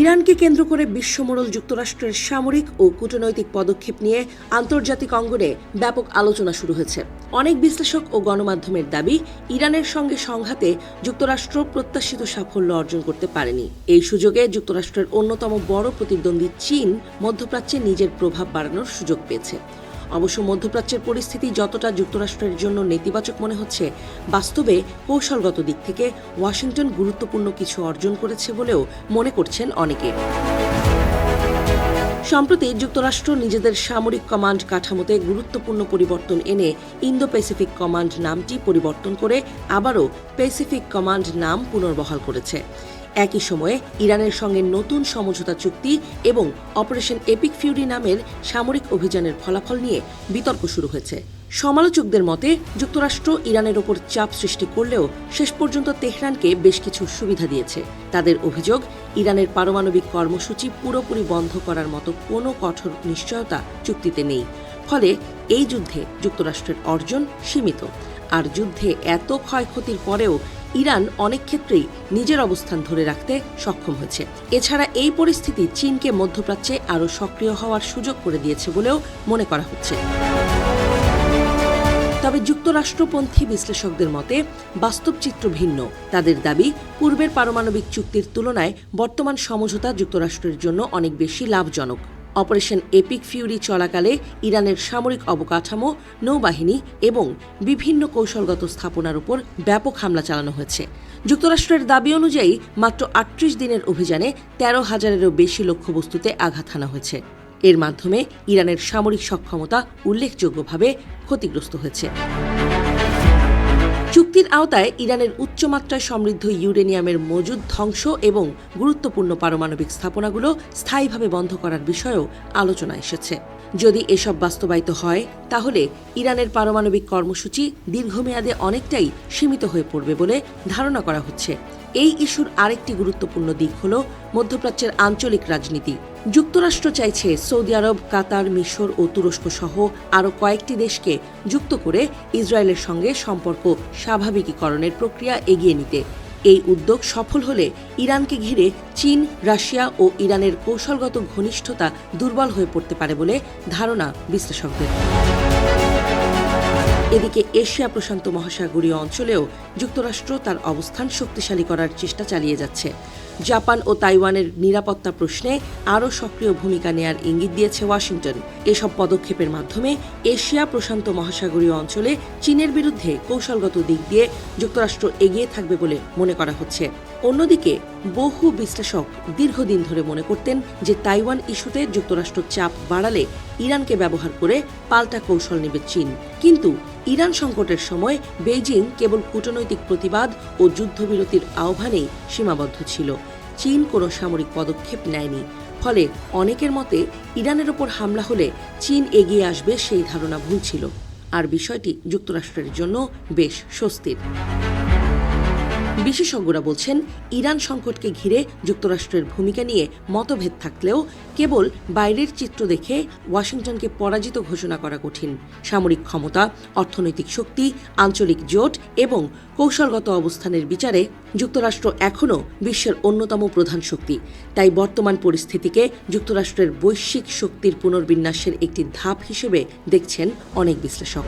ইরানকে কেন্দ্র করে বিশ্বমোড়ল যুক্তরাষ্ট্রের সামরিক ও কূটনৈতিক পদক্ষেপ নিয়ে আন্তর্জাতিক অঙ্গনে ব্যাপক আলোচনা শুরু হয়েছে। অনেক বিশ্লেষক ও গণমাধ্যমের দাবি, ইরানের সঙ্গে সংঘাতে যুক্তরাষ্ট্র প্রত্যাশিত সাফল্য অর্জন করতে পারেনি। এই সুযোগে যুক্তরাষ্ট্রের অন্যতম বড় প্রতিদ্বন্দ্বী চীন মধ্যপ্রাচ্যে নিজের প্রভাব বাড়ানোর সুযোগ পেয়েছে। অবশ্য মধ্যপ্রাচ্যের পরিস্থিতি যতটা যুক্তরাষ্ট্রের জন্য নেতিবাচক মনে হচ্ছে, বাস্তবে কৌশলগত দিক থেকে ওয়াশিংটন গুরুত্বপূর্ণ কিছু অর্জন করেছে বলেও মনে করছেন অনেকে। সম্প্রতি যুক্তরাষ্ট্র নিজেদের সামরিক কমান্ড কাঠামোতে গুরুত্বপূর্ণ পরিবর্তন এনে ইন্দো প্যাসিফিক কমান্ড নামটি পরিবর্তন করে আবারও প্যাসিফিক কমান্ড নাম পুনর্বহাল করেছে। একই সময়ে ইরানের সঙ্গে নতুন সমঝোতা চুক্তি এবং অপারেশন এপিক ফিউরি নামের সামরিক অভিযানের ফলাফল নিয়ে বিতর্ক শুরু হয়েছে। সমালোচকদের মতে, যুক্তরাষ্ট্র ইরানের ওপর চাপ সৃষ্টি করলেও শেষ পর্যন্ত তেহরানকে বেশ কিছু সুবিধা দিয়েছে। তাদের অভিযোগ, ইরানের পারমাণবিক কর্মসূচি পুরোপুরি বন্ধ করার মতো কোনো কঠোর নিশ্চয়তা চুক্তিতে নেই। ফলে এই যুদ্ধে যুক্তরাষ্ট্রের অর্জন সীমিত। আর যুদ্ধে এত ক্ষয়ক্ষতির পরেও ইরান অনেক ক্ষেত্রেই নিজের অবস্থান ধরে রাখতে সক্ষম হয়েছে। এছাড়া এই পরিস্থিতি চীনকে মধ্যপ্রাচ্যে আরও সক্রিয় হওয়ার সুযোগ করে দিয়েছে বলেও মনে করা হচ্ছে। তবে যুক্তরাষ্ট্রপন্থী বিশ্লেষকদের মতে বাস্তব চিত্র ভিন্ন। তাদের দাবি, পূর্বের পারমাণবিক চুক্তির তুলনায় বর্তমান সমঝোতা যুক্তরাষ্ট্রের জন্য অনেক বেশি লাভজনক। অপারেশন এপিক ফিউরি চলাকালে ইরানের সামরিক অবকাঠামো, নৌবাহিনী এবং বিভিন্ন কৌশলগত স্থাপনার উপর ব্যাপক হামলা চালানো হয়েছে। যুক্তরাষ্ট্রের দাবি অনুযায়ী মাত্র ৩৮ দিনের অভিযানে ১৩,০০০-এরও বেশি লক্ষ্যবস্তুতে আঘাত হানা হয়েছে। এর মাধ্যমে ইরানের সামরিক সক্ষমতা উল্লেখযোগ্যভাবে ক্ষতিগ্রস্ত হয়েছে। চুক্তির আওতায় ইরানের উচ্চমাত্রায় সমৃদ্ধ ইউরেনিয়ামের মজুদ ধ্বংস এবং গুরুত্বপূর্ণ পারমাণবিক স্থাপনাগুলো স্থায়ীভাবে বন্ধ করার বিষয়েও আলোচনা এসেছে। যদি এসব বাস্তবায়িত হয়, তাহলে ইরানের পারমাণবিক কর্মসূচি দীর্ঘমেয়াদে অনেকটাই সীমিত হয়ে পড়বে বলে ধারণা করা হচ্ছে। এই ইস্যুর আরেকটি গুরুত্বপূর্ণ দিক হল মধ্যপ্রাচ্যের আঞ্চলিক রাজনীতি। যুক্তরাষ্ট্র চাইছে সৌদি আরব, কাতার, মিশর ও তুরস্ক সহ আরও কয়েকটি দেশকে যুক্ত করে ইসরায়েলের সঙ্গে সম্পর্ক স্বাভাবিকীকরণের প্রক্রিয়া এগিয়ে নিতে। এই উদ্যোগ সফল হলে ইরানকে ঘিরে চীন, রাশিয়া ও ইরানের কৌশলগত ঘনিষ্ঠতা দুর্বল হয়ে পড়তে পারে বলে ধারণা বিশ্লেষকদের। এদিকে এশিয়া প্রশান্ত মহাসাগরীয় অঞ্চলেও যুক্তরাষ্ট্র তার অবস্থান শক্তিশালী করার চেষ্টা চালিয়ে যাচ্ছে। জাপান ও তাইওয়ানের নিরাপত্তা প্রশ্নে আরও সক্রিয় ভূমিকা নেয়ার ইঙ্গিত দিয়েছে ওয়াশিংটন। এসব পদক্ষেপের মাধ্যমে এশিয়া প্রশান্ত মহাসাগরীয় অঞ্চলে চীনের বিরুদ্ধে কৌশলগত দিক দিয়ে যুক্তরাষ্ট্র এগিয়ে থাকবে বলে মনে করা হচ্ছে। অন্যদিকে বহু বিশ্লেষক দীর্ঘদিন ধরে মনে করতেন যে তাইওয়ান ইস্যুতে যুক্তরাষ্ট্র চাপ বাড়ালে ইরানকে ব্যবহার করে পাল্টা কৌশল নেবে চীন। কিন্তু ইরান সংকটের সময় বেইজিং কেবল কূটনৈতিক প্রতিবাদ ও যুদ্ধবিরতির আহ্বানেই সীমাবদ্ধ ছিল। চীন কোনো সামরিক পদক্ষেপ নেয়নি। ফলে অনেকের মতে ইরানের ওপর হামলা হলে চীন এগিয়ে আসবে সেই ধারণা ভুল ছিল। আর বিষয়টি যুক্তরাষ্ট্রের জন্য বেশ স্বস্তির। বিশেষজ্ঞরা বলছেন, ইরান সংকটকে ঘিরে যুক্তরাষ্ট্রের ভূমিকা নিয়ে মতভেদ থাকলেও কেবল বাইরের চিত্র দেখে ওয়াশিংটনকে পরাজিত ঘোষণা করা কঠিন। সামরিক ক্ষমতা, অর্থনৈতিক শক্তি, আঞ্চলিক জোট এবং কৌশলগত অবস্থানের বিচারে যুক্তরাষ্ট্র এখনও বিশ্বের অন্যতম প্রধান শক্তি। তাই বর্তমান পরিস্থিতিকে যুক্তরাষ্ট্রের বৈশ্বিক শক্তির পুনর্বিন্যাসের একটি ধাপ হিসেবে দেখছেন অনেক বিশ্লেষক।